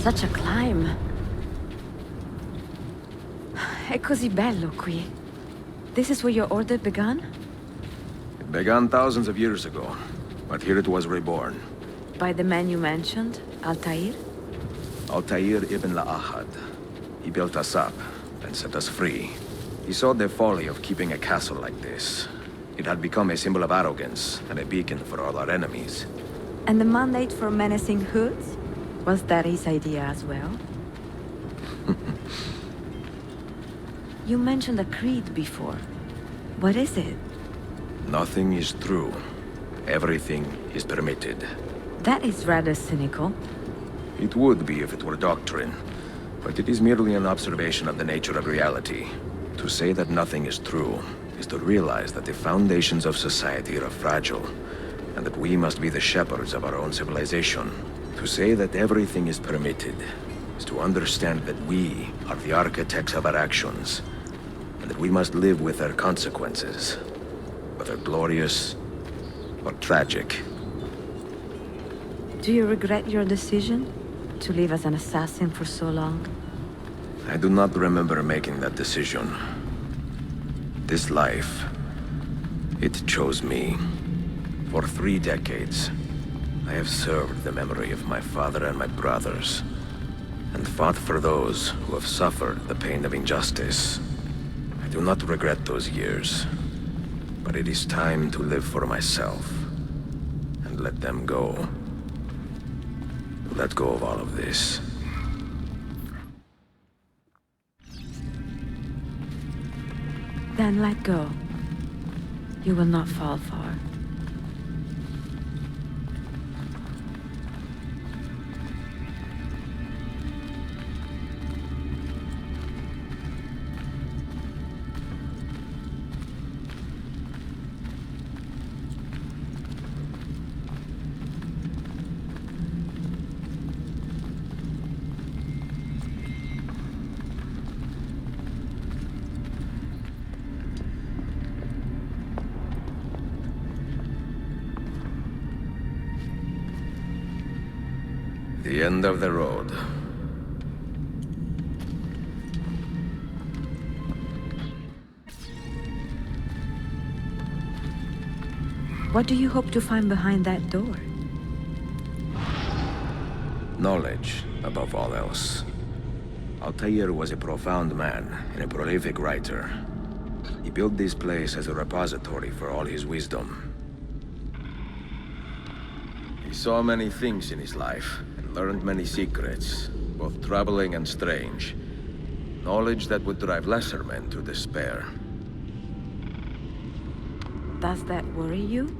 Such a climb. È così bello qui. This is where your order began? It began thousands of years ago, but here it was reborn. By the man you mentioned, Altair? Altair ibn La'ahad. He built us up and set us free. He saw the folly of keeping a castle like this. It had become a symbol of arrogance and a beacon for all our enemies. And the mandate for menacing hoods? Was that his idea as well? You mentioned a creed before. What is it? Nothing is true. Everything is permitted. That is rather cynical. It would be if it were doctrine, but it is merely an observation of the nature of reality. To say that nothing is true is to realize that the foundations of society are fragile, and that we must be the shepherds of our own civilization. To say that everything is permitted is to understand that we are the architects of our actions, and that we must live with their consequences, whether glorious or tragic. Do you regret your decision to live as an assassin for so long? I do not remember making that decision. This life, it chose me. For 3 decades, I have served the memory of my father and my brothers, and fought for those who have suffered the pain of injustice. I do not regret those years, but it is time to live for myself, and let them go. Let go of all of this. Then let go. You will not fall far. The end of the road. What do you hope to find behind that door? Knowledge, above all else. Altair was a profound man and a prolific writer. He built this place as a repository for all his wisdom. He saw many things in his life, and learned many secrets, both troubling and strange. Knowledge that would drive lesser men to despair. Does that worry you?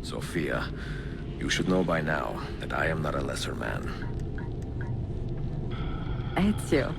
Sophia, you should know by now that I am not a lesser man. Ezio.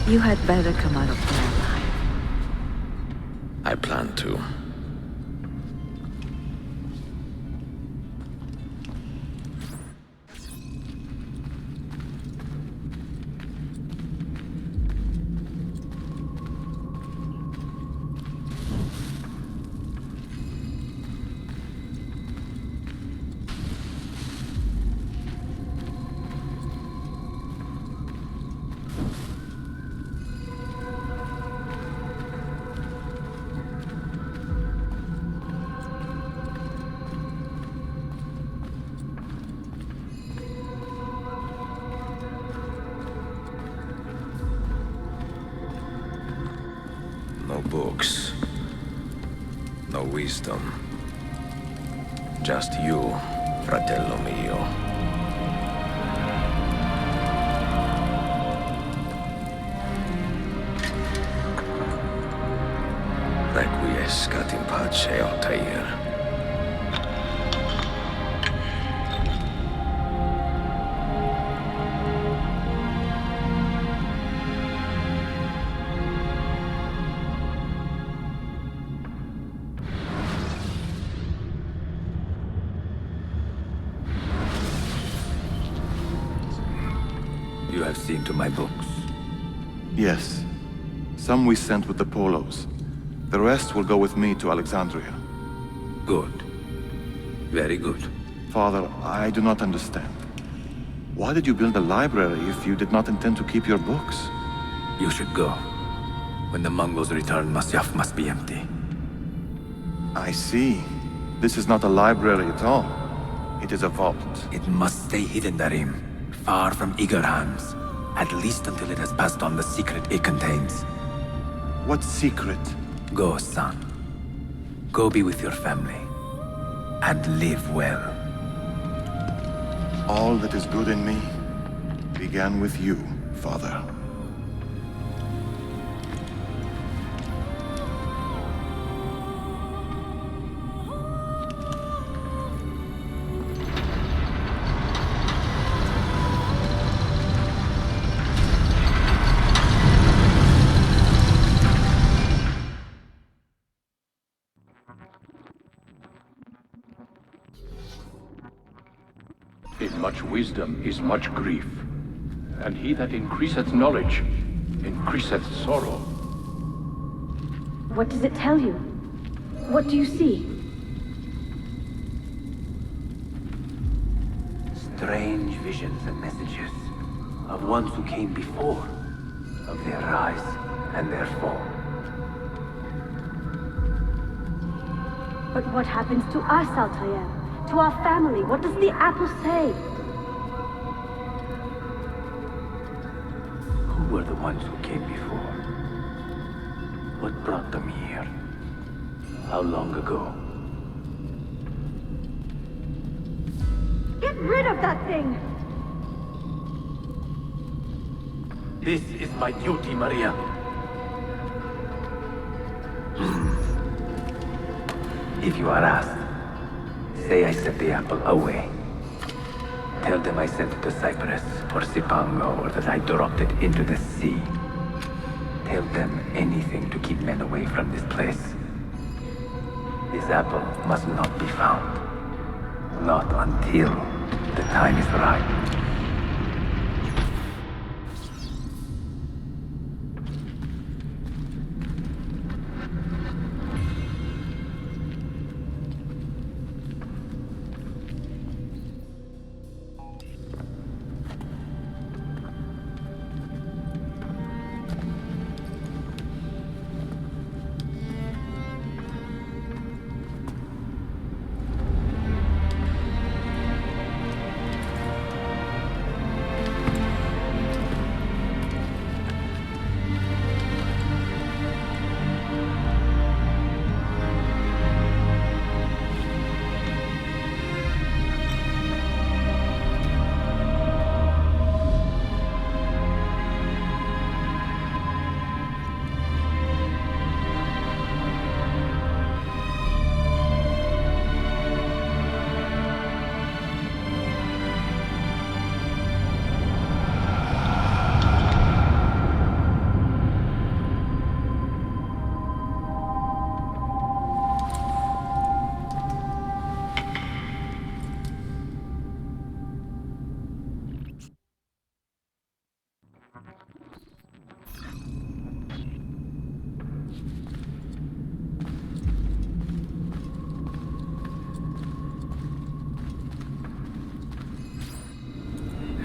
You had better come out of there alive. I plan to. No books. No wisdom. Just you, fratello mio. Requiescat in pace, Altair. You have seen to my books. Yes. Some we sent with the Polos. The rest will go with me to Alexandria. Good. Very good. Father, I do not understand. Why did you build a library if you did not intend to keep your books? You should go. When the Mongols return, Masyaf must be empty. I see. This is not a library at all. It is a vault. It must stay hidden, Darim. Far from eager hands. At least until it has passed on the secret it contains. What secret? Go, son. Go be with your family. And live well. All that is good in me began with you, Father. In much wisdom is much grief, and he that increaseth knowledge increaseth sorrow. What does it tell you? What do you see? Strange visions and messages of ones who came before, of their rise and their fall. But what happens to us, Altair? To our family? What does the apple say? Who were the ones who came before? What brought them here? How long ago? Get rid of that thing! This is my duty, Maria. If you are asked, say I sent the apple away. Tell them I sent it to Cyprus or Cipango, or that I dropped it into the sea. Tell them anything to keep men away from this place. This apple must not be found. Not until the time is right.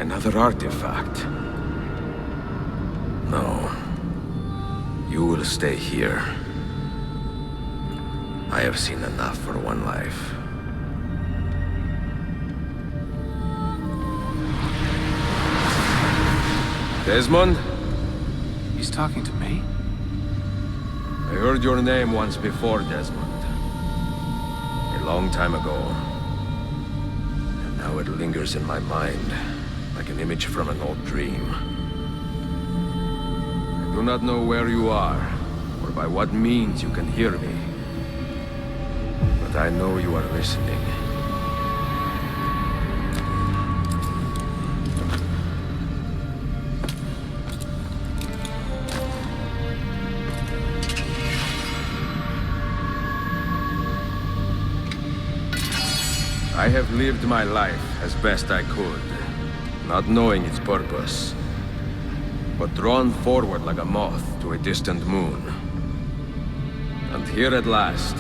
Another artifact. No. You will stay here. I have seen enough for one life. Desmond? He's talking to me? heard your name once before, Desmond. A long time ago. And now it lingers in my mind, like an image from an old dream. I do not know where you are, or by what means you can hear me. But I know you are listening. I have lived my life as best I could, not knowing its purpose, but drawn forward like a moth to a distant moon. And here at last,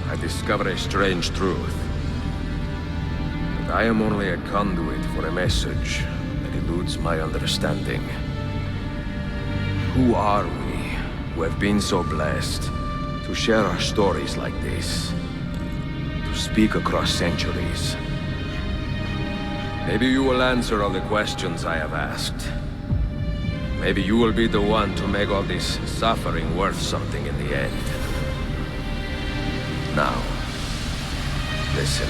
I discover a strange truth. That I am only a conduit for a message that eludes my understanding. Who are we, who have been so blessed, to share our stories like this? To speak across centuries. Maybe you will answer all the questions I have asked. Maybe you will be the one to make all this suffering worth something in the end. Now, listen.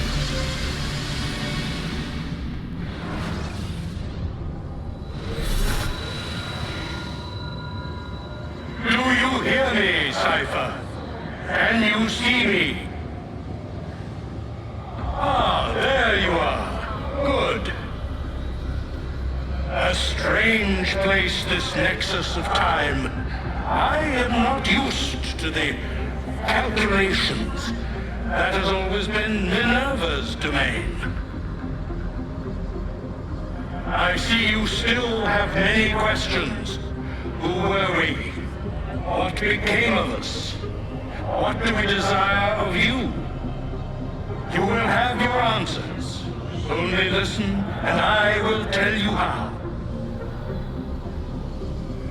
Do you hear me, Cypher? Can you see me? Ah, there you are. Good. A strange place, this nexus of time. I am not used to the calculations. That has always been Minerva's domain. I see you still have many questions. Who were we? What became of us? What do we desire of you? You will have your answers. Only listen, and I will tell you how.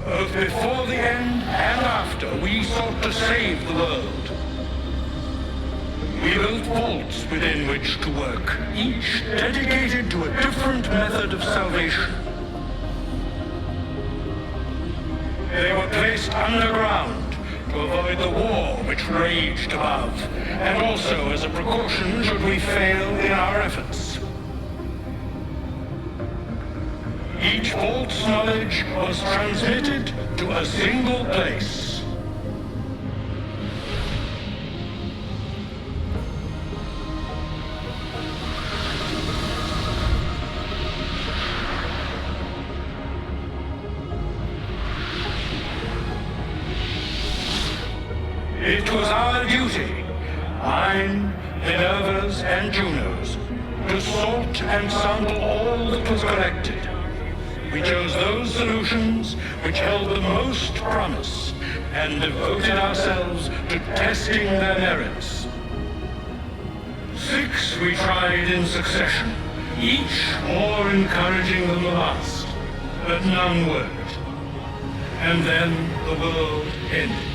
Both before the end and after, we sought to save the world. We built vaults within which to work, each dedicated to a different method of salvation. They were placed underground to avoid the war which raged above, and also as a precaution should we fail in our efforts. Each vault's knowledge was transmitted to a single place. It was our duty, mine, Minerva's, and Juno's, to sort and sample all that was collected. We chose those solutions which held the most promise, and devoted ourselves to testing their merits. 6 we tried in succession, each more encouraging than the last, but none worked. And then the world ended.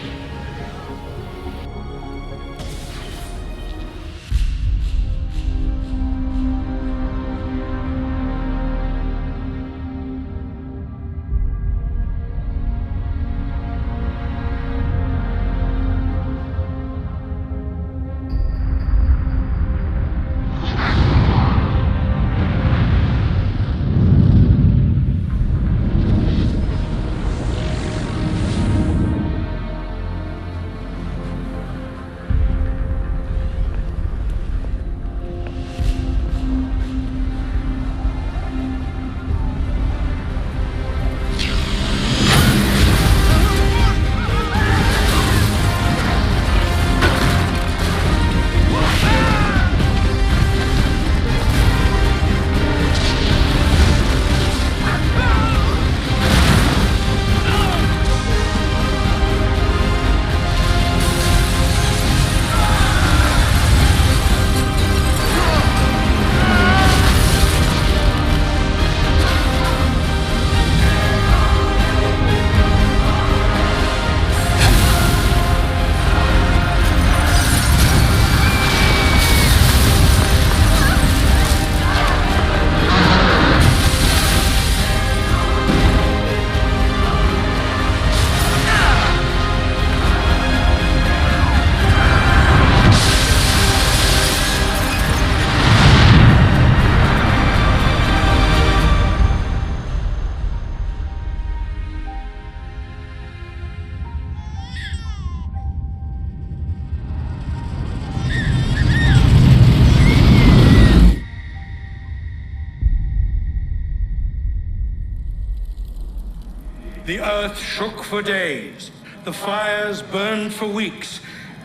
The earth shook for days, the fires burned for weeks,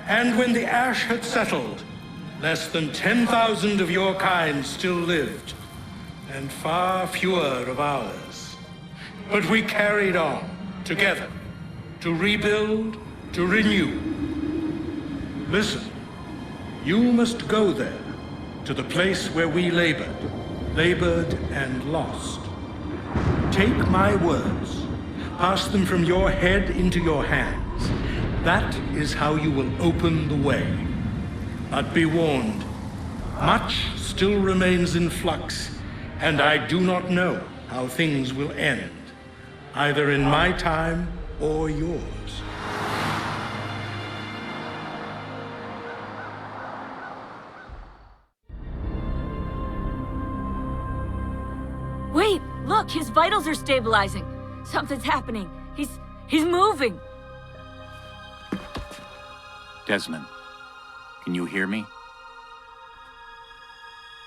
and when the ash had settled, less than 10,000 of your kind still lived, and far fewer of ours. But we carried on, together, to rebuild, to renew. Listen, you must go there, to the place where we labored and lost. Take my words, pass them from your head into your hands. That is how you will open the way. But be warned, much still remains in flux, and I do not know how things will end, either in my time or yours. Wait, look, his vitals are stabilizing. Something's happening. He's moving. Desmond, can you hear me?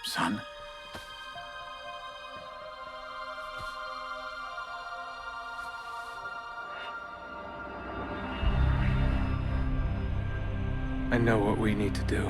Son? I know what we need to do.